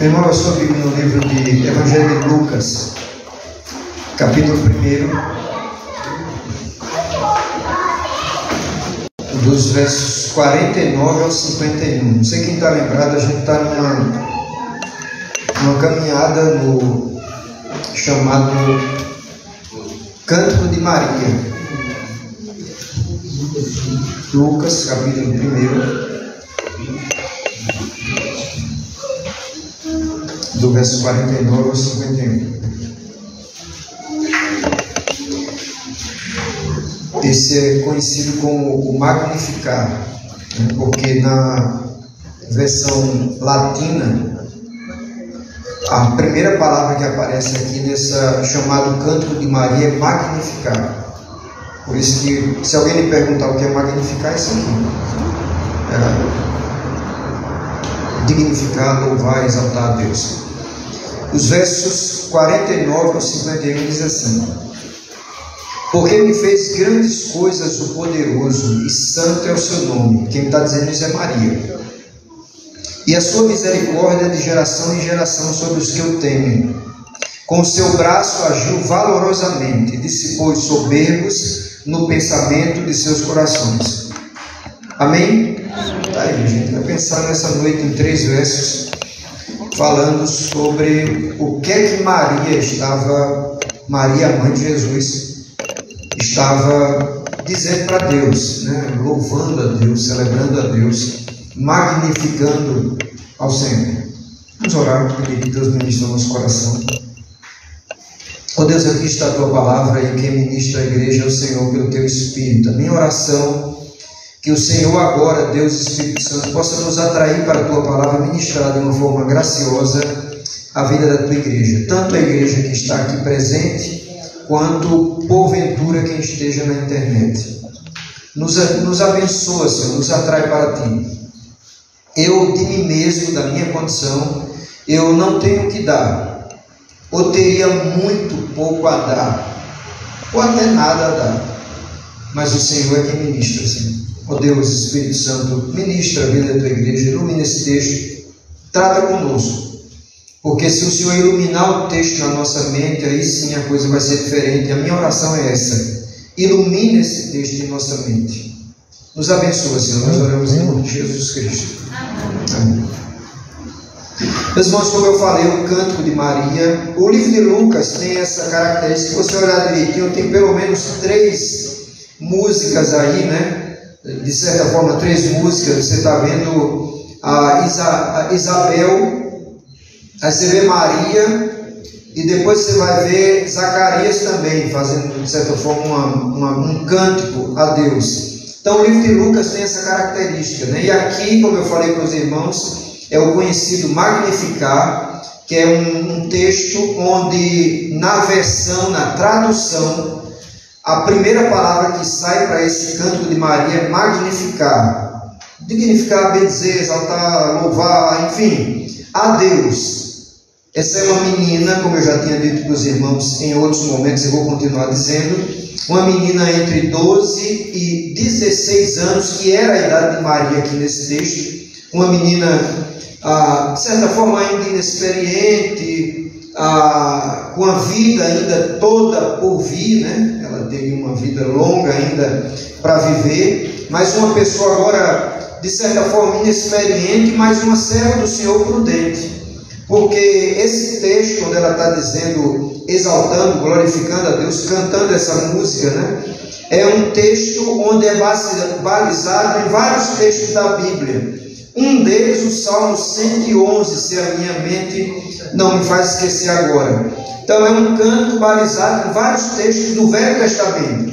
Irmão, eu sou Bíblia no livro de Evangelho de Lucas, capítulo 1, dos versos 49 ao 51. Não sei quem está lembrado, a gente está numa caminhada no chamado Cântico de Maria. Lucas, capítulo 1, do verso 49 ao 51. Esse é conhecido como o Magnificat, porque na versão latina, a primeira palavra que aparece aqui nessa chamado Cântico de Maria é Magnificat. Por isso que, se alguém lhe perguntar o que é Magnificat, é isso aqui. Dignificar, louvar, exaltar a Deus. Os versos 49 ao 51 diz assim: porque me fez grandes coisas o poderoso, e santo é o seu nome. Quem está dizendo isso é Maria. E a sua misericórdia de geração em geração sobre os que o temem. Com o seu braço agiu valorosamente, dissipou os soberbos no pensamento de seus corações. Amém? Aí, gente, vai pensar nessa noite em 3 versos, falando sobre o que é que Maria, mãe de Jesus, estava dizendo para Deus, né? Louvando a Deus, celebrando a Deus, magnificando ao Senhor. Vamos orar, pedir que Deus ministre o nosso coração. Oh Deus, aqui está a tua palavra, e quem ministra a igreja é o Senhor pelo teu Espírito. A minha oração, que o Senhor agora, Deus Espírito Santo, possa nos atrair para a tua palavra, ministrar de uma forma graciosa a vida da tua igreja, tanto a igreja que está aqui presente, quanto porventura quem esteja na internet. Nos abençoa, Senhor, nos atrai para ti. Eu de mim mesmo, da minha condição, eu não tenho o que dar, ou teria muito pouco a dar, ou até nada a dar, mas o Senhor é quem ministra, Senhor. Ó Deus, Espírito Santo, ministra a vida da tua igreja, ilumina esse texto, trata conosco, porque se o Senhor iluminar o texto na nossa mente, aí sim a coisa vai ser diferente. A minha oração é essa: ilumina esse texto em nossa mente. Nos abençoa, Senhor, nós oramos em nome de Jesus Cristo. Amém. Meus irmãos, como eu falei, o Cântico de Maria, o livro de Lucas tem essa característica. Se você olhar direitinho, tem pelo menos 3 músicas aí, né? De certa forma, 3 músicas. Você está vendo a Isabel, aí você vê Maria, e depois você vai ver Zacarias também, fazendo, de certa forma, um cântico a Deus. Então, o livro de Lucas tem essa característica, né? E aqui, como eu falei para os irmãos, é o conhecido Magnificat, que é um texto onde, na tradução, a primeira palavra que sai para esse cântico de Maria é magnificar. Dignificar, bendizer, exaltar, louvar, enfim, a Deus. Essa é uma menina, como eu já tinha dito para os irmãos em outros momentos, eu vou continuar dizendo, uma menina entre 12 e 16 anos, que era a idade de Maria aqui nesse texto, uma menina, de certa forma, ainda inexperiente, com a vida ainda toda por vir, né? Ela teve uma vida longa ainda para viver, mas uma pessoa agora, de certa forma, inexperiente, mas uma serva do Senhor prudente. Porque esse texto, quando ela está dizendo, exaltando, glorificando a Deus, cantando essa música, né? É um texto onde é balizado em vários textos da Bíblia. Um deles, o Salmo 111, se a minha mente não me faz esquecer agora. Então é um canto balizado em vários textos do Velho Testamento.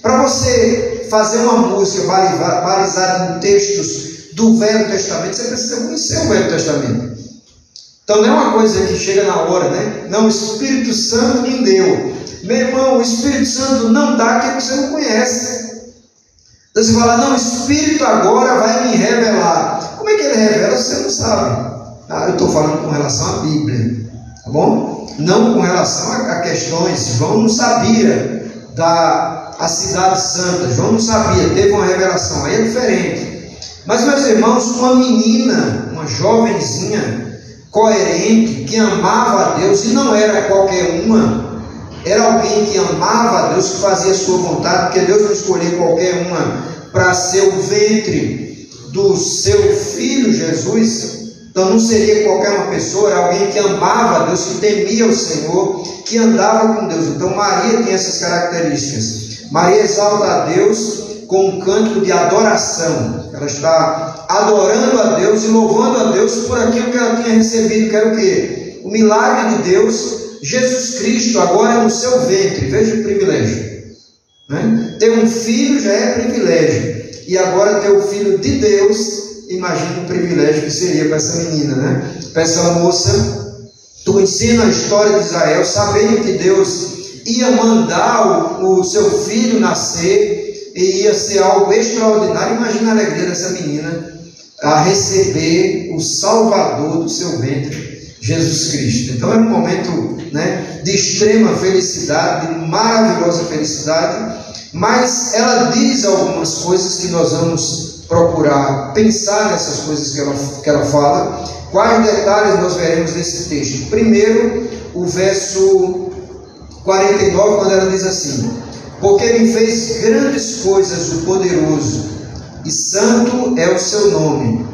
Para você fazer uma música balizada em textos do Velho Testamento, você precisa conhecer o Velho Testamento. Então não é uma coisa que chega na hora, né? Não, o Espírito Santo me deu. Meu irmão, o Espírito Santo não dá quem você não conhece. Então você fala, não, o Espírito agora vai me revelar. Como é que ele revela? Você não sabe. Eu estou falando com relação à Bíblia, tá bom? Não com relação a questões. João não sabia a cidade santa. João não sabia, teve uma revelação. Aí é diferente. Mas, meus irmãos, uma menina, uma jovenzinha, coerente, que amava a Deus, e não era qualquer uma, era alguém que amava a Deus, que fazia a sua vontade, porque Deus não escolheu qualquer uma para ser o ventre do seu filho Jesus. Então não seria qualquer uma pessoa, era alguém que amava a Deus, que temia o Senhor, que andava com Deus. Então Maria tem essas características. Maria exalta a Deus com um cântico de adoração. Ela está adorando a Deus e louvando a Deus por aquilo que ela tinha recebido, que era o quê? O milagre de Deus, Jesus Cristo, agora no seu ventre. Veja o privilégio, né? Ter um filho já é privilégio, e agora ter o filho de Deus, imagina o privilégio que seria para essa menina, né? Para essa moça. Tu ensina a história de Israel, sabendo que Deus ia mandar o seu filho nascer, e ia ser algo extraordinário. Imagina a alegria dessa menina a receber o Salvador do seu ventre, Jesus Cristo. Então é um momento, né, de extrema felicidade, de maravilhosa felicidade. Mas ela diz algumas coisas que nós vamos procurar pensar nessas coisas que ela fala. Quais detalhes nós veremos nesse texto? Primeiro, o verso 49, quando ela diz assim: porque me fez grandes coisas o poderoso, e santo é o seu nome.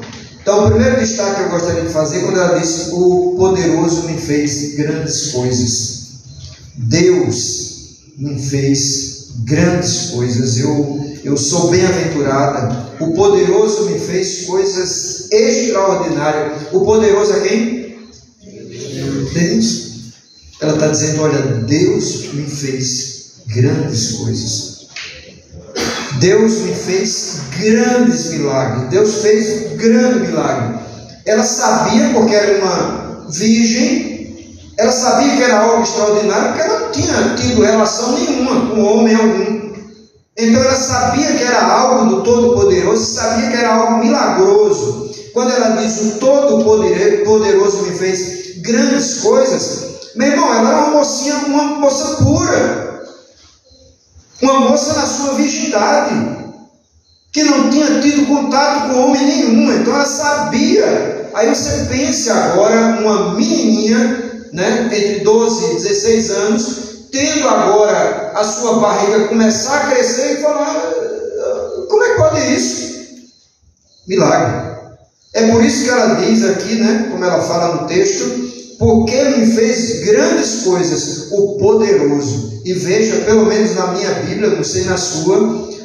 Então, o primeiro destaque que eu gostaria de fazer, quando ela diz, o poderoso me fez grandes coisas. Deus me fez grandes coisas. Eu sou bem-aventurada. O poderoso me fez coisas extraordinárias. O poderoso é quem? Deus. Ela está dizendo, olha, Deus me fez grandes coisas. Deus me fez grandes milagres. Deus fez grande milagre. Ela sabia, porque era uma virgem, ela sabia que era algo extraordinário, porque ela não tinha tido relação nenhuma com homem algum. Então ela sabia que era algo do Todo-Poderoso, sabia que era algo milagroso. Quando ela diz, o Todo-Poderoso me fez grandes coisas, meu irmão, ela era uma moça pura. Uma moça na sua virgindade, que não tinha tido contato com homem nenhum. Então ela sabia. Aí você pensa agora, uma menininha, né, entre 12 e 16 anos, tendo agora a sua barriga começar a crescer e falar, como é que pode isso? Milagre. É por isso que ela diz aqui, né, como ela fala no texto, porque me fez grandes coisas o poderoso. E veja, pelo menos na minha Bíblia, não sei na sua,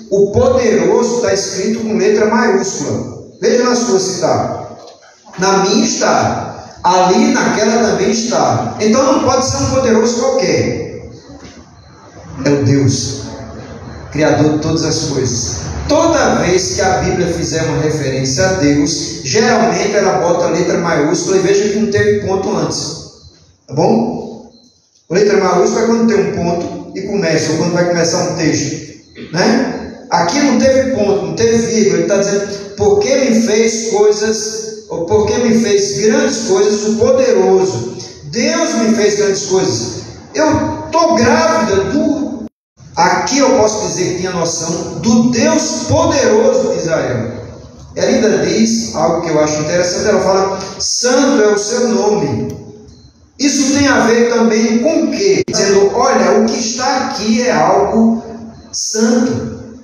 o poderoso está escrito com letra maiúscula. Veja na sua se está. Na minha está. Ali naquela também está. Então não pode ser um poderoso qualquer. É o Deus, Criador de todas as coisas. Toda vez que a Bíblia fizer uma referência a Deus, geralmente ela bota a letra maiúscula, e veja que não teve ponto antes. Tá bom? O letra maiúsculo é quando tem um ponto e começa, ou quando vai começar um texto, né? Aqui não teve ponto, não teve vírgula. Ele está dizendo, porque me fez coisas, ou porque me fez grandes coisas, o poderoso. Deus me fez grandes coisas. Eu estou grávida do... Aqui eu posso dizer que tinha noção do Deus poderoso de Israel. Ela ainda diz algo que eu acho interessante. Ela fala, santo é o seu nome. Isso tem a ver também com o quê? Dizendo, olha, o que está aqui é algo santo,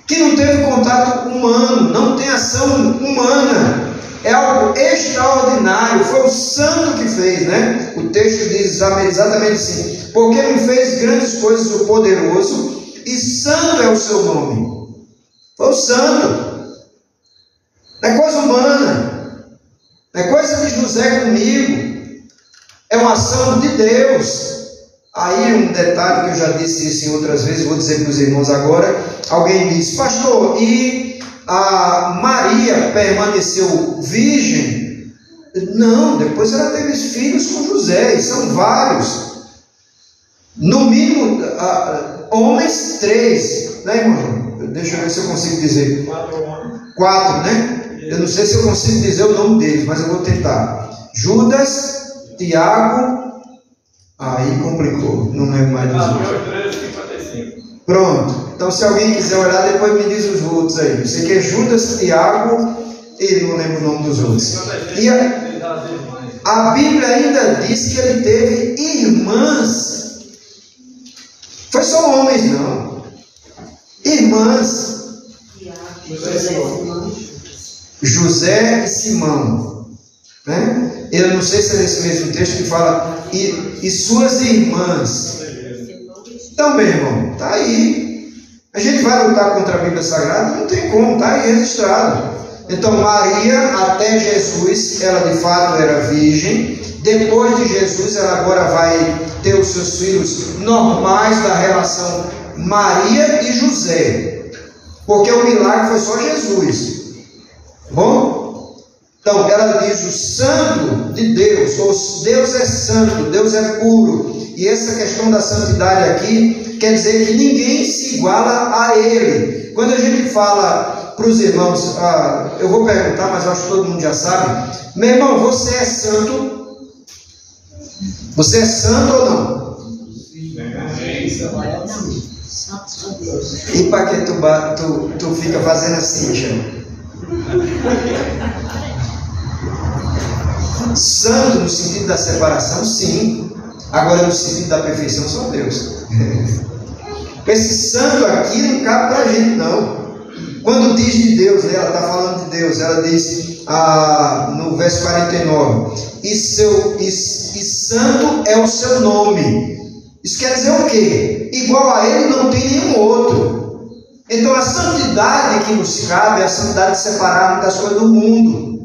que não teve contato humano, não tem ação humana, é algo extraordinário, foi o santo que fez, né? O texto diz exatamente assim, porque me fez grandes coisas o poderoso, e santo é o seu nome. Foi o santo, não é coisa humana, não é coisa de José comigo, é uma ação de Deus. Aí um detalhe que eu já disse isso em outras vezes, vou dizer para os irmãos agora. Alguém diz, pastor, e a Maria permaneceu virgem? Não, depois ela teve filhos com José, e são vários. No mínimo, homens 3, né, irmão? Deixa eu ver se eu consigo dizer. 4, né? Eu não sei se eu consigo dizer o nome deles, mas eu vou tentar. Judas, Tiago, aí complicou, não lembro mais dos outros. Pronto, então se alguém quiser olhar, depois me diz os outros aí. Eu sei que é Judas, Tiago e não lembro o nome dos outros. E a Bíblia ainda diz que ele teve irmãs. Foi só homens, não. Irmãs. José e Simão, né? Eu não sei se é esse mesmo texto que fala e suas irmãs. Então, meu irmão, está aí. A gente vai lutar contra a Bíblia Sagrada? Não tem como, está aí registrado. Então, Maria, até Jesus, ela de fato era virgem. Depois de Jesus, ela agora vai ter os seus filhos normais da relação Maria e José. Porque o milagre foi só Jesus. Bom? Então, ela diz o santo de Deus, ou Deus é santo, Deus é puro. E essa questão da santidade aqui quer dizer que ninguém se iguala a Ele. Quando a gente fala para os irmãos, eu vou perguntar, mas eu acho que todo mundo já sabe. Meu irmão, você é santo? Você é santo ou não? E para que tu fica fazendo assim, Tiago? Santo no sentido da separação, sim. Agora no sentido da perfeição, só Deus. Esse santo aqui não cabe para a gente, não. Quando diz de Deus, né, ela está falando de Deus, ela diz no verso 49, e santo é o seu nome. Isso quer dizer o quê? Igual a Ele não tem nenhum outro. Então a santidade que nos cabe é a santidade de separarmos das coisas do mundo,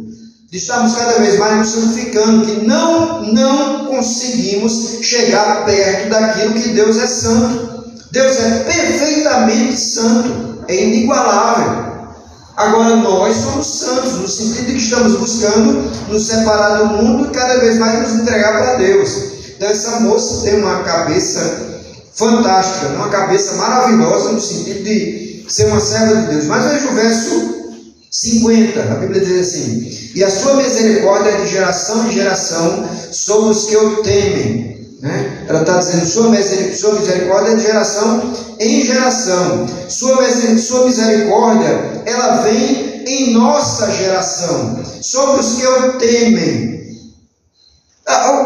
de estarmos cada vez mais nos santificando, que não conseguimos chegar perto daquilo que Deus é santo. Deus é perfeitamente santo, é inigualável. Agora nós somos santos, no sentido de que estamos buscando nos separar do mundo e cada vez mais nos entregar para Deus. Então essa moça tem uma cabeça fantástica, uma cabeça maravilhosa no sentido de ser uma serva de Deus. Mas veja o verso 50, a Bíblia diz assim, e a sua misericórdia é de geração em geração sobre os que o temem. Né? Ela está dizendo, sua misericórdia é de geração em geração. Sua misericórdia, ela vem em nossa geração, sobre os que o temem.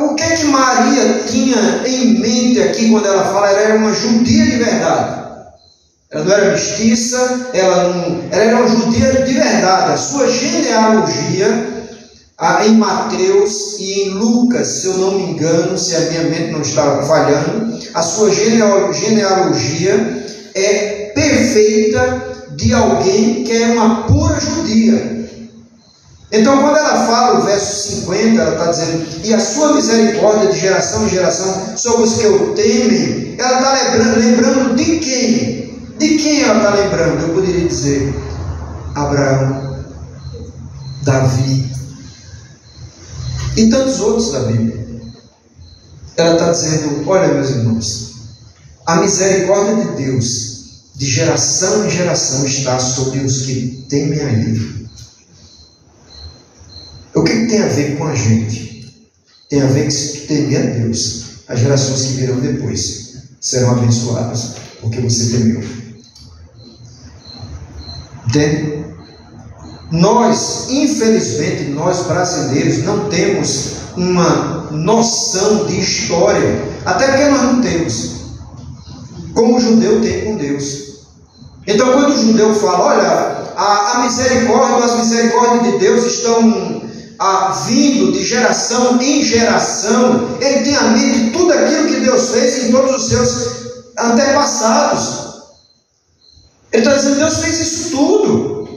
O que é que Maria tinha em mente aqui quando ela fala? Ela era uma judia de verdade. Ela não era mestiça, ela era uma judia de verdade. A sua genealogia, em Mateus e em Lucas, se eu não me engano, se a minha mente não está falhando, a sua genealogia é perfeita de alguém que é uma pura judia. Então, quando ela fala o verso 50, ela está dizendo, e a sua misericórdia de geração em geração sobre os que o temem, ela está lembrando de quem? De quem ela está lembrando? Eu poderia dizer Abraão, Davi e tantos outros da Bíblia. ela está dizendo: olha, meus irmãos, a misericórdia de Deus, de geração em geração, está sobre os que temem a Ele. O que tem a ver com a gente? Tem a ver que se tu temer a Deus, as gerações que virão depois serão abençoadas, porque você temeu. Entende? Nós, infelizmente, nós brasileiros não temos uma noção de história, até porque nós não temos, como o judeu tem com Deus. Então, quando o judeu fala: olha, a misericórdia, as misericórdias de Deus estão vindo de geração em geração, ele tem a mente tudo aquilo que Deus fez em todos os seus antepassados. Ele está dizendo: Deus fez isso tudo,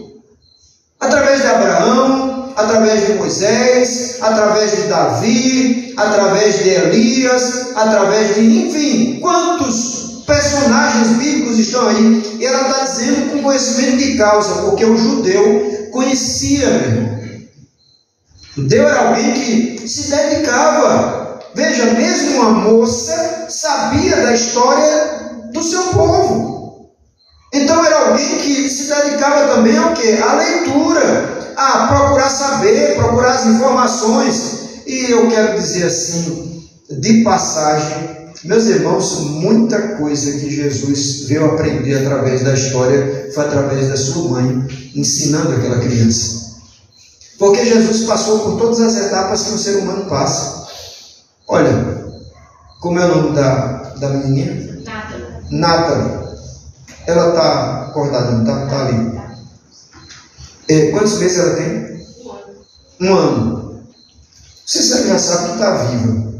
através de Abraão, através de Moisés, através de Davi, através de Elias, através de, enfim, quantos personagens bíblicos estão aí. E ela está dizendo com conhecimento de causa, porque o judeu conhecia, meu irmão. O judeu era alguém que se dedicava. Veja, mesmo uma moça sabia da história do seu povo. Então era alguém que se dedicava também ao quê? À leitura, a procurar saber, procurar as informações. E eu quero dizer assim, de passagem, meus irmãos, muita coisa que Jesus veio aprender através da história foi através da sua mãe, ensinando aquela criança. Porque Jesus passou por todas as etapas que um ser humano passa. Olha, como é o nome da menininha? Nathalie. Ela está acordada, não está ali. Quantos meses ela tem? 1 ano. Você já sabe que está viva.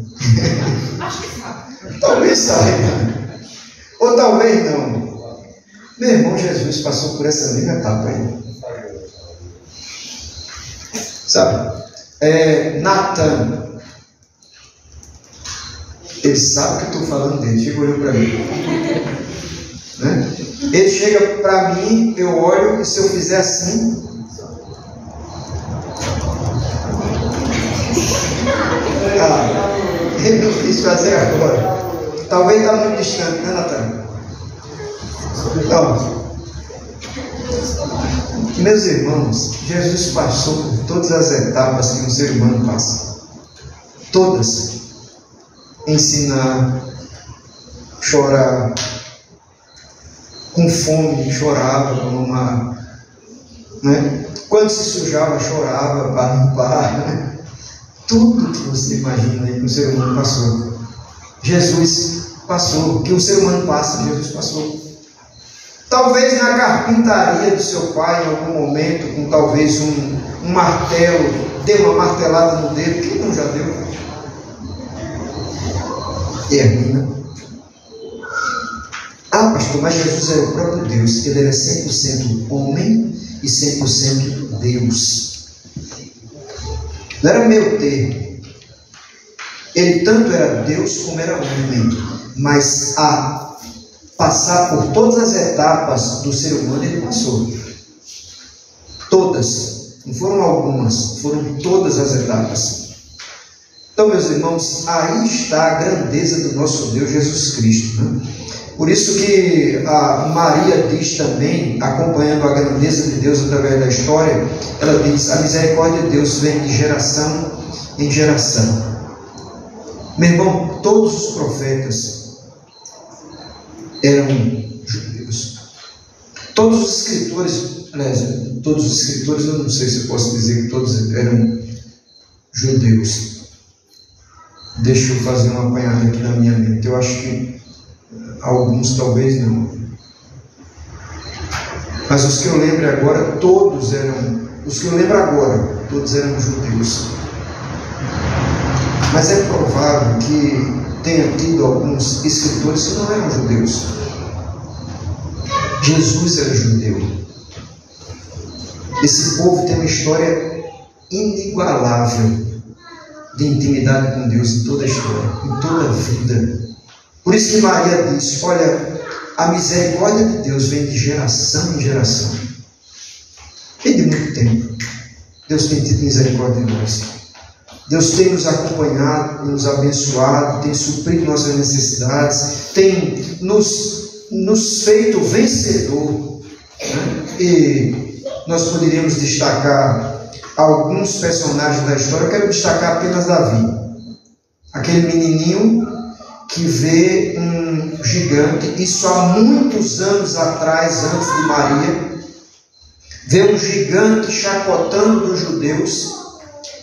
Acho que sabe. Talvez saiba. Ou talvez não. Meu irmão, Jesus passou por essa mesma etapa aí. Sabe? Natan. Ele sabe que eu estou falando dele. Fica olhando para mim. Né? Ele chega para mim, eu olho, e se eu fizer assim, ele não quis fazer agora. Talvez está muito distante, né, Natan? Então, meus irmãos, Jesus passou por todas as etapas que um ser humano passa. Todas. Ensinar, chorar, com fome, chorava para mamar, né? Quando se sujava, chorava para limpar, né? Tudo que você imagina aí que o ser humano passou, Jesus passou. Que o ser humano passa, Jesus passou. Talvez na carpintaria do seu pai, em algum momento, com talvez um martelo, dê uma martelada no dedo. Quem não já deu? Termina. Pastor, mas Jesus era o próprio Deus. Ele era 100% homem e 100% Deus. Não era meio termo. Ele tanto era Deus como era homem. Mas a passar por todas as etapas do ser humano, ele passou. Todas. Não foram algumas, foram todas as etapas. Então, meus irmãos, aí está a grandeza do nosso Deus Jesus Cristo, né? Por isso que a Maria diz também, acompanhando a grandeza de Deus através da história, ela diz: a misericórdia de Deus vem de geração em geração. Meu irmão, todos os profetas eram judeus. Todos os escritores, aliás, todos os escritores, eu não sei se eu posso dizer que todos eram judeus. Deixa eu fazer uma apanhada aqui na minha mente. Eu acho que alguns talvez não. Mas os que eu lembro agora, todos eram. Os que eu lembro agora, todos eram judeus. Mas é provável que tenha tido alguns escritores que não eram judeus. Jesus era judeu. Esse povo tem uma história inigualável de intimidade com Deus em toda a história, em toda a vida. Por isso que Maria diz: olha, a misericórdia de Deus vem de geração em geração. Vem de muito tempo. Deus tem tido misericórdia de nós. Deus tem nos acompanhado, tem nos abençoado, tem suprido nossas necessidades, tem nos feito vencedor, né? E nós poderíamos destacar alguns personagens da história. Eu quero destacar apenas Davi, aquele menininho que vê um gigante, isso há muitos anos atrás, antes de Maria, vê um gigante chacotando dos judeus,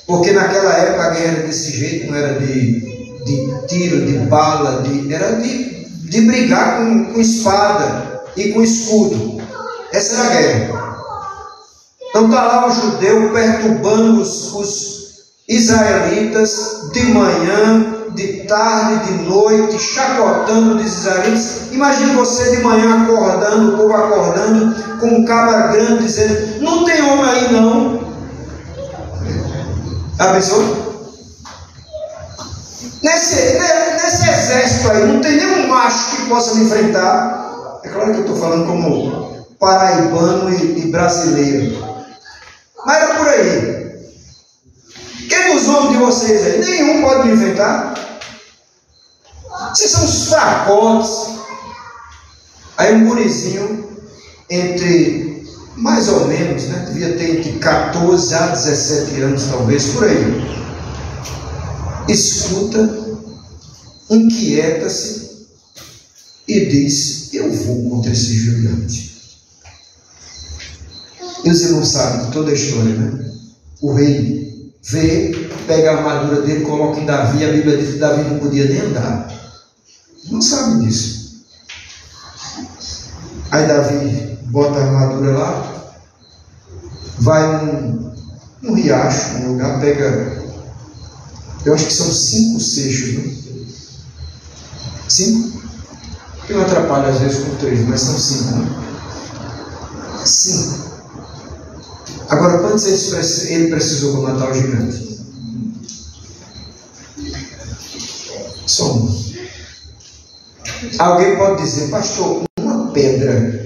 porque naquela época a guerra era desse jeito, não era de tiro, de bala, era de brigar com espada e com escudo. Essa era a guerra. Então está lá o judeu perturbando os israelitas de manhã, de tarde, de noite, chacotando os israelitas. Imagine você de manhã acordando, o povo acordando, com um cabra grande dizendo: não tem homem aí não. A pessoa? Nesse exército aí, não tem nenhum macho que possa me enfrentar. É claro que eu estou falando como paraibano e brasileiro, mas era por aí. Quem dos homens de vocês aí? Nenhum pode me enfrentar. Vocês são os fracotes. Aí um gurizinho, entre mais ou menos, né, devia ter entre 14 a 17 anos, talvez, por aí, escuta, inquieta-se e diz: eu vou contra esse gigante. E os irmãos sabem de toda a história, né? O rei vê, pega a armadura dele, coloca em Davi. A Bíblia diz que Davi não podia nem andar. Não sabe disso. Aí Davi bota a armadura lá, vai num riacho, num lugar, pega, eu acho que são 5 seixos, né? 5? Eu atrapalho às vezes com 3, mas são 5, né? 5. Agora, quantos ele precisou para matar o gigante? Só um. Alguém pode dizer: pastor, uma pedra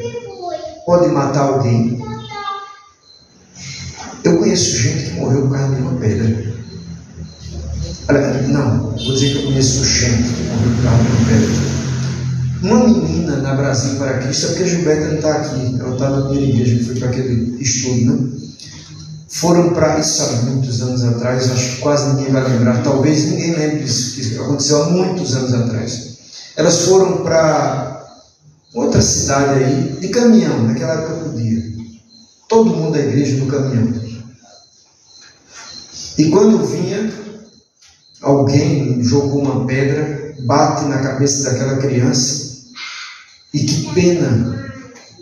pode matar alguém? Eu conheço gente que morreu por causa de uma pedra. Não, vou dizer que eu conheço gente que morreu por causa de uma pedra. Uma menina na Brasil para Cristo, é porque a Gilberta não está aqui, ela está na primeira igreja, que foi para aquele estudo, né? Foram para isso há muitos anos atrás, acho que quase ninguém vai lembrar, talvez ninguém lembre disso, que aconteceu há muitos anos atrás. Elas foram para outra cidade aí, de caminhão, naquela época podia. Todo mundo da igreja no caminhão. E quando vinha, alguém jogou uma pedra, bate na cabeça daquela criança, e que pena!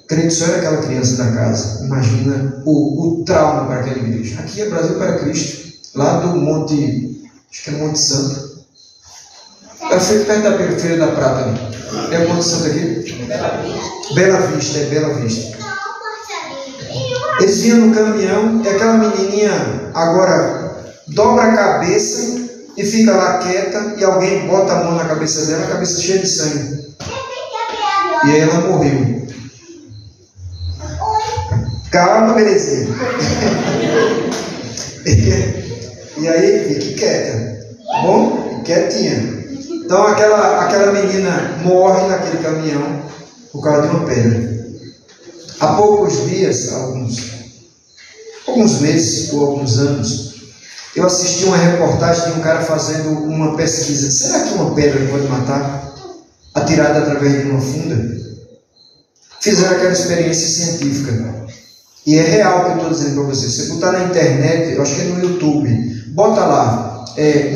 Creio que só era aquela criança da casa. Imagina o trauma para aquela igreja. Aqui é Brasil para Cristo, lá do Monte, acho que é Monte Santo. Eu fui perto da Feira da Prata ali. É o Monte Santo aqui? Bela Vista, é Bela Vista. Eles vinham no caminhão e aquela menininha agora dobra a cabeça e fica lá quieta, e alguém bota a mão na cabeça dela, a cabeça cheia de sangue. E aí ela morreu. Calma, belezinha. E aí, fique quieta. Bom? Quietinha. Então aquela menina morre naquele caminhão por causa de uma pedra. Há poucos dias, alguns meses ou alguns anos, eu assisti uma reportagem de um cara fazendo uma pesquisa. Será que uma pedra pode matar? Atirada através de uma funda? Fizeram aquela experiência científica. E é real o que eu estou dizendo para você. Se você botar na internet, eu acho que é no YouTube, bota lá,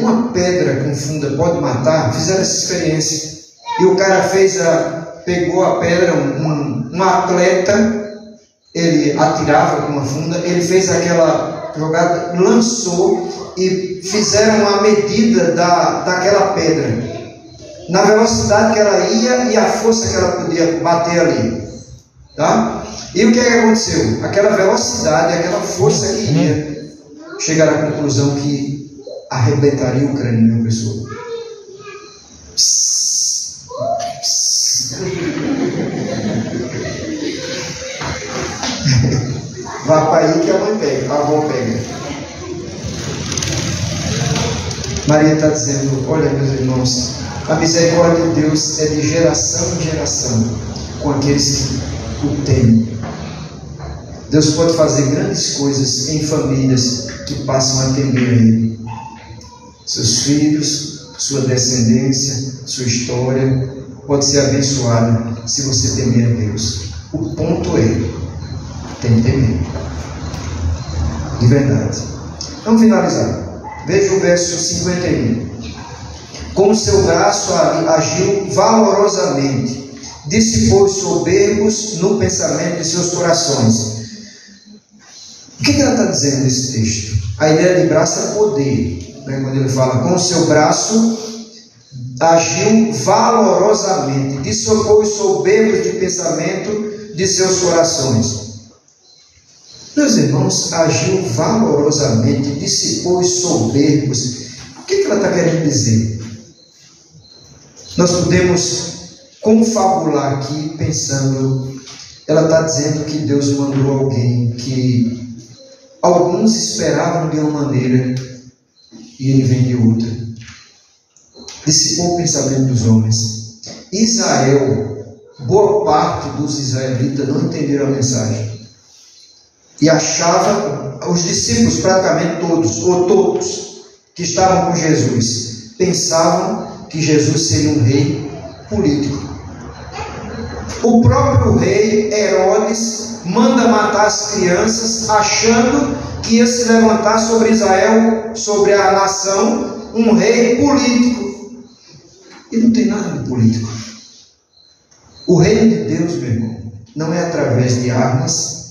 uma pedra com funda pode matar? Fizeram essa experiência. E o cara pegou a pedra, um atleta, ele atirava com uma funda, ele fez aquela jogada, lançou e fizeram a medida daquela pedra, na velocidade que ela ia e a força que ela podia bater ali, tá? E o que aconteceu? Aquela velocidade, aquela força que ia, chegaram à conclusão que arrebentaria o crânio de uma pessoa. Vá para aí que a mãe pega, a avó pega. Maria está dizendo: olha, meus irmãos, a misericórdia de Deus é de geração em geração com aqueles que o temem. Deus pode fazer grandes coisas em famílias que passam a temer a Ele. Seus filhos, sua descendência, sua história pode ser abençoada se você temer a Deus. O ponto é: tem que temer. De verdade. Vamos finalizar. Veja o verso 51. Com o seu braço agiu valorosamente, dissipou os soberbos no pensamento de seus corações. O que ela está dizendo nesse texto? A ideia de braço é poder, né? Quando ele fala, com o seu braço agiu valorosamente, dissipou os soberbos de pensamento de seus corações. Meus irmãos, agiu valorosamente, dissipou os soberbos. O que ela está querendo dizer? Nós podemos confabular aqui pensando, ela está dizendo que Deus mandou alguém que alguns esperavam de uma maneira e ele vem de outra. Dissipou o pensamento dos homens. Israel, boa parte dos israelitas não entenderam a mensagem. E achava, os discípulos praticamente todos, ou todos, que estavam com Jesus, pensavam que Jesus seria um rei político. O próprio rei Herodes manda matar as crianças, achando que ia se levantar sobre Israel, sobre a nação, um rei político. E não tem nada de político. O reino de Deus, meu irmão, não é através de armas,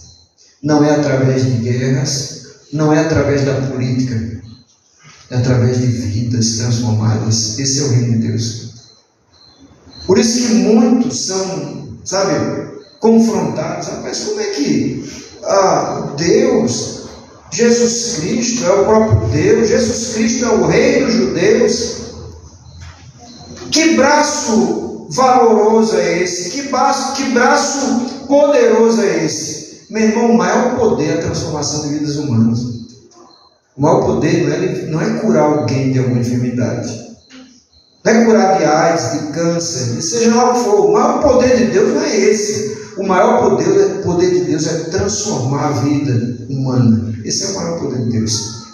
não é através de guerras, não é através da política, é através de vidas transformadas. Esse é o reino de Deus. Por isso que muitos são, confrontados. Mas como é que Deus, Jesus Cristo é o próprio Deus, Jesus Cristo é o rei dos judeus? Que braço valoroso é esse? Que braço poderoso é esse? Meu irmão, o maior poder é a transformação de vidas humanas. O maior poder não é curar alguém de alguma enfermidade. Não é curar de AIDS, de câncer, de seja lá o que for. O maior poder de Deus não é esse. O maior poder de Deus é transformar a vida humana. Esse é o maior poder de Deus.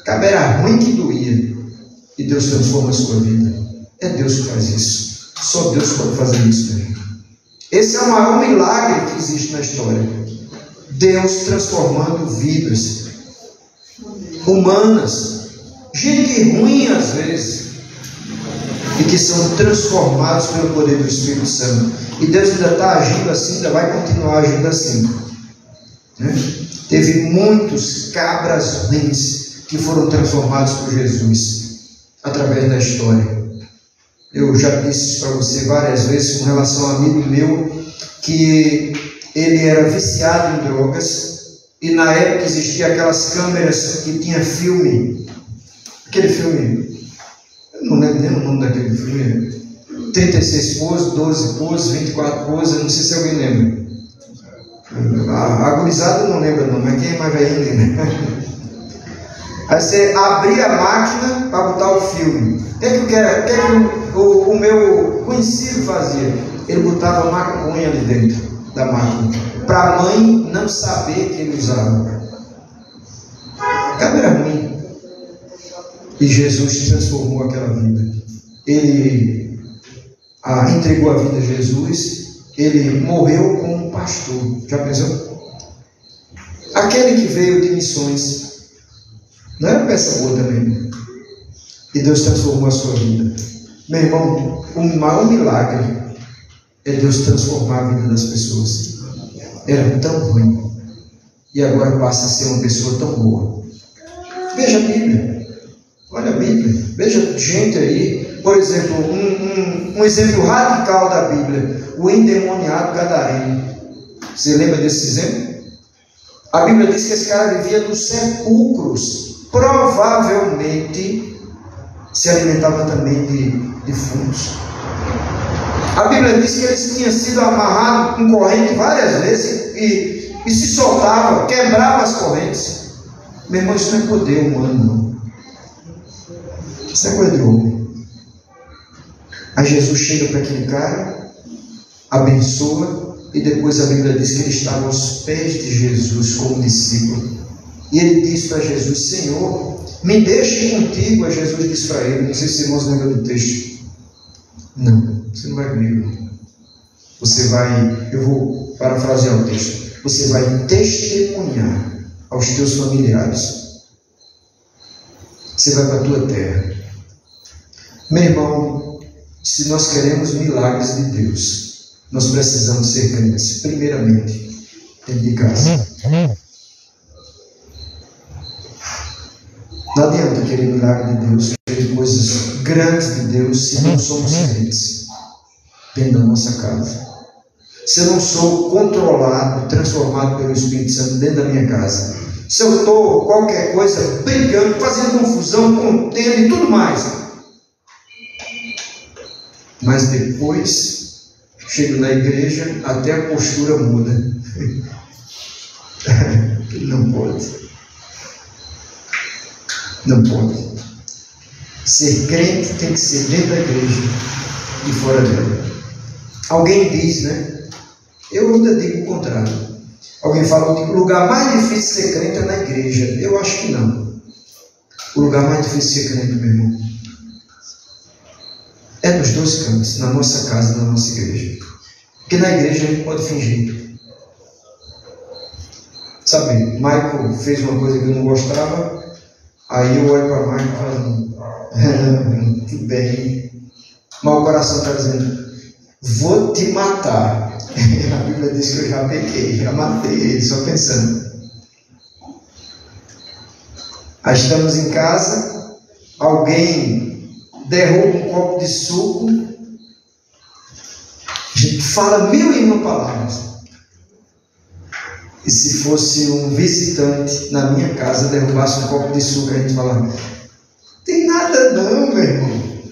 Cabe era ruim que doía, e Deus transforma a sua vida. É Deus que faz isso. Só Deus pode fazer isso, meu irmão. Esse é o maior milagre que existe na história. Deus transformando vidas humanas, gente ruim às vezes, e que são transformados pelo poder do Espírito Santo. E Deus ainda está agindo assim, ainda vai continuar agindo assim, né? Teve muitos cabras ruins que foram transformados por Jesus através da história. Eu já disse isso para você várias vezes com relação a um amigo meu que ele era viciado em drogas, e na época existia aquelas câmeras que tinha filme, aquele filme, eu não lembro nem o nome daquele filme, 36 poses, 12 poses, 24 poses, não sei se alguém lembra. A gurizada não lembra não, mas quem é mais velho lembra. Aí você abria a máquina para botar o filme. O que o meu conhecido fazia? Ele botava maconha ali dentro da máquina, para a mãe não saber que ele usava. Câmera ruim. E Jesus transformou aquela vida. Ele entregou a vida a Jesus. Ele morreu como um pastor. Já pensou? Aquele que veio de missões não era peça boa também. E Deus transformou a sua vida. Meu irmão, o maior milagre é Deus transformar a vida das pessoas. Era tão ruim e agora passa a ser uma pessoa tão boa. Veja a Bíblia. Olha a Bíblia. Veja gente aí. Por exemplo, um exemplo radical da Bíblia. O endemoniado gadareno. Você lembra desse exemplo? A Bíblia diz que esse cara vivia nos sepulcros. Provavelmente se alimentava também de defuntos. A Bíblia diz que ele tinha sido amarrado com corrente várias vezes e se soltava, quebrava as correntes. Meu irmão, isso não é poder humano, não. Isso é coisa de homem. Aí Jesus chega para aquele cara, abençoa, e depois a Bíblia diz que ele estava aos pés de Jesus como discípulo. E ele disse para Jesus: Senhor, me deixe contigo. A Jesus disse para ele, não sei se irmãos lembram do texto. Não, você não vai comigo. Você vai, eu vou parafrasear o texto. Você vai testemunhar aos teus familiares. Você vai para a tua terra. Meu irmão, se nós queremos milagres de Deus, nós precisamos ser crentes, primeiramente, dentro de casa. Não adianta querer milagre de Deus, querer coisas grandes de Deus, se não somos crentes dentro da nossa casa. Se eu não sou controlado, transformado pelo Espírito Santo dentro da minha casa, se eu estou qualquer coisa brigando, fazendo confusão, contendo e tudo mais, mas depois chego na igreja, até a postura muda. Não pode. Não pode. Ser crente tem que ser dentro da igreja e fora dela. Alguém diz, né? Eu ainda digo o contrário. Alguém fala que o lugar mais difícil de ser crente é na igreja. Eu acho que não. O lugar mais difícil de ser crente, meu irmão, é nos dois cantos, na nossa casa e na nossa igreja. Porque na igreja a gente pode fingir. Sabe, Michael fez uma coisa que eu não gostava. Aí eu olho para Michael e falo: tudo bem. Mas o coração está dizendo: vou te matar. A Bíblia diz que eu já pequei, já matei ele, só pensando. Aí estamos em casa, alguém derruba um copo de suco, a gente fala 1001 palavras. E se fosse um visitante na minha casa derrubasse um copo de suco, a gente fala: tem nada não, meu irmão.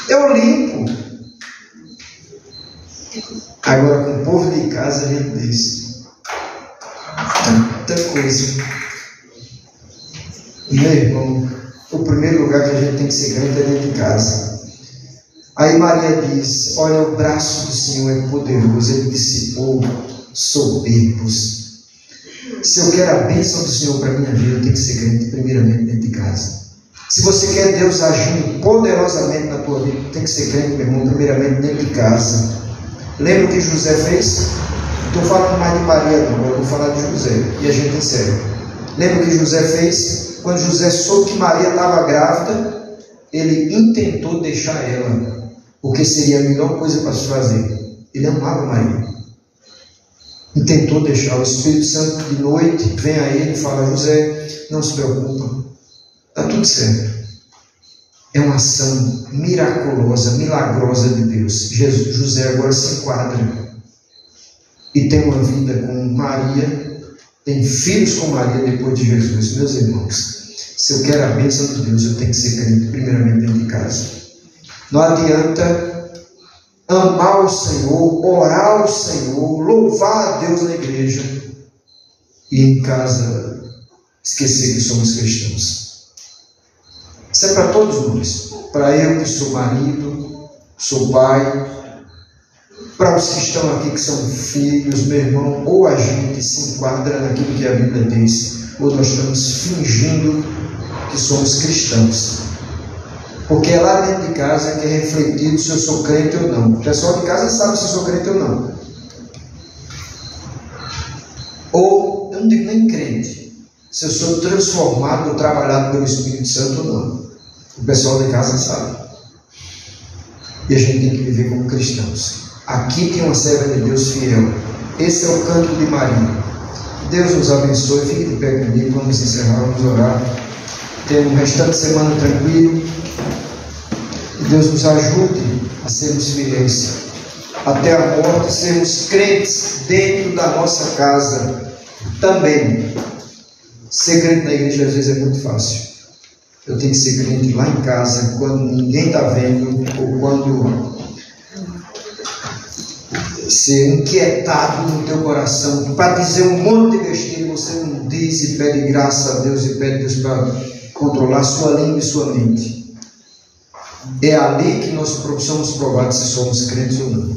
Eu limpo. Agora com o povo de casa a gente diz tanta coisa. Meu irmão, o primeiro lugar que a gente tem que ser crente é dentro de casa. Aí Maria diz: olha, o braço do Senhor é poderoso, ele dissipou soberbos. Se eu quero a bênção do Senhor para a minha vida, eu tenho que ser crente primeiramente dentro de casa. Se você quer Deus agindo poderosamente na tua vida, tem que ser crente, meu irmão, primeiramente dentro de casa. Lembra o que José fez? Não estou falando mais de Maria não, eu vou falar de José, e a gente encerra. Lembra o que José fez? Quando José soube que Maria estava grávida, ele intentou deixar ela, porque seria a melhor coisa para se fazer. Ele amava Maria. Intentou deixar. O Espírito Santo de noite vem a ele e fala: José, não se preocupa, está tudo certo. É uma ação miraculosa, milagrosa de Deus. José agora se enquadra e tem uma vida com Maria, tem filhos com Maria depois de Jesus. Meus irmãos, se eu quero a bênção de Deus, eu tenho que ser crente primeiramente dentro de casa. Não adianta amar o Senhor, orar ao Senhor, louvar a Deus na igreja e em casa esquecer que somos cristãos. Isso é para todos nós. Para eu que sou marido, sou pai, para os que estão aqui que são filhos, meu irmão, ou a gente se enquadra naquilo que a Bíblia diz, ou nós estamos fingindo que somos cristãos. Porque é lá dentro de casa que é refletido se eu sou crente ou não. O pessoal de casa sabe se eu sou crente ou não. Ou, eu não digo nem crente, se eu sou transformado ou trabalhado pelo Espírito Santo ou não. O pessoal de casa sabe. E a gente tem que viver como cristãos. Aqui tem uma serva de Deus fiel. Esse é o canto de Maria. Deus nos abençoe. Fique de pé comigo. Vamos encerrar, vamos orar. Ter um restante de semana tranquilo. E Deus nos ajude a sermos fiéis até a morte, sermos crentes dentro da nossa casa também. Ser crente na igreja às vezes é muito fácil. Eu tenho que ser crente lá em casa, quando ninguém está vendo, ou quando ser inquietado no teu coração, para dizer um monte de besteira, você não diz e pede graça a Deus e pede Deus para controlar sua língua e sua mente. É ali que nós somos provados se somos crentes ou não,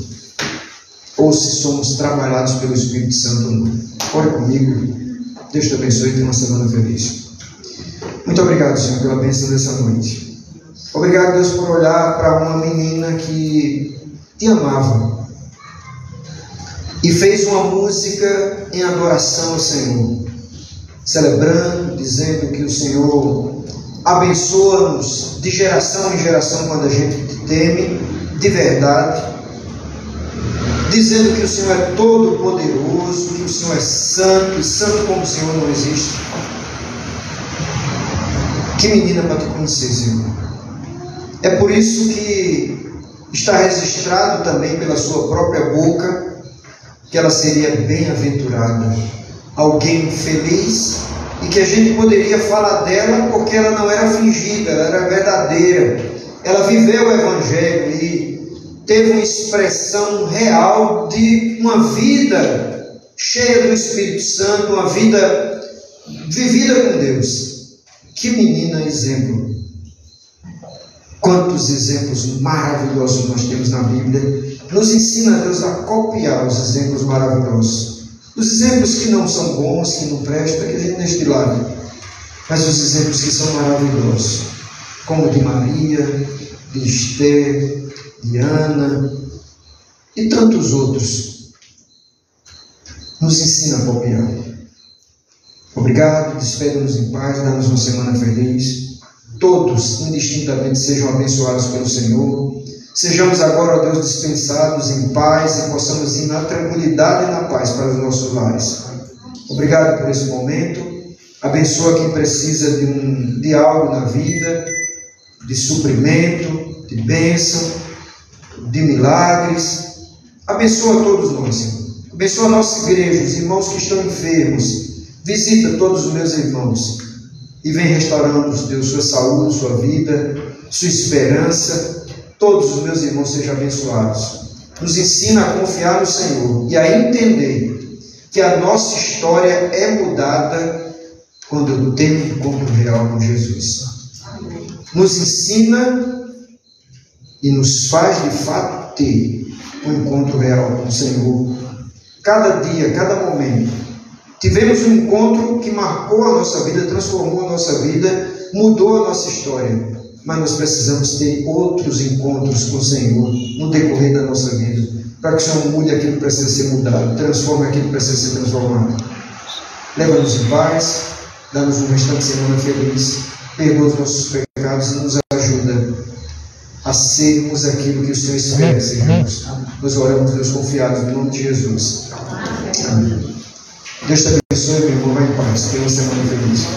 ou se somos trabalhados pelo Espírito Santo ou não. Ore comigo. Deus te abençoe e tenha uma semana feliz. Muito obrigado, Senhor, pela bênção dessa noite. Obrigado, Deus, por olhar para uma menina que te amava e fez uma música em adoração ao Senhor, celebrando, dizendo que o Senhor abençoa-nos de geração em geração quando a gente te teme de verdade, dizendo que o Senhor é todo poderoso, que o Senhor é santo, e santo como o Senhor não existe. Que menina para te conhecer, Senhor. É por isso que está registrado também pela sua própria boca que ela seria bem-aventurada, alguém feliz, e que a gente poderia falar dela porque ela não era fingida, ela era verdadeira. Ela viveu o Evangelho e teve uma expressão real de uma vida cheia do Espírito Santo, uma vida vivida com Deus. Que menina exemplo! Quantos exemplos maravilhosos nós temos na Bíblia. Nos ensina, Deus, a copiar os exemplos maravilhosos. Os exemplos que não são bons, que não prestam, que a gente deixa de lado. Mas os exemplos que são maravilhosos, como de Maria, de Esther, de Ana e tantos outros, nos ensina a copiar. Obrigado, despede-nos em paz, dá-nos uma semana feliz. Todos, indistintamente, sejam abençoados pelo Senhor. Sejamos agora, ó Deus, dispensados em paz e possamos ir na tranquilidade e na paz para os nossos lares. Obrigado por esse momento. Abençoa quem precisa de algo na vida, de suprimento, de bênção, de milagres. Abençoa todos nós, Senhor. Abençoa a nossa igreja, os irmãos que estão enfermos. Visita todos os meus irmãos e vem restaurando, Deus, sua saúde, sua vida, sua esperança. Todos os meus irmãos sejam abençoados. Nos ensina a confiar no Senhor e a entender que a nossa história é mudada quando eu tenho um encontro real com Jesus. Nos ensina e nos faz de fato ter um encontro real com o Senhor. Cada dia, cada momento. Tivemos um encontro que marcou a nossa vida, transformou a nossa vida, mudou a nossa história. Mas nós precisamos ter outros encontros com o Senhor no decorrer da nossa vida, para que o Senhor mude aquilo que precisa ser mudado, transforme aquilo que precisa ser transformado. Leva-nos em paz, dá-nos um restante de semana feliz, perdoa os nossos pecados e nos ajuda a sermos aquilo que o Senhor espera sermos. Nós oramos, Deus, confiados no nome de Jesus. Amém. Deus te abençoe, meu irmão, vai em paz. Tenha uma semana feliz.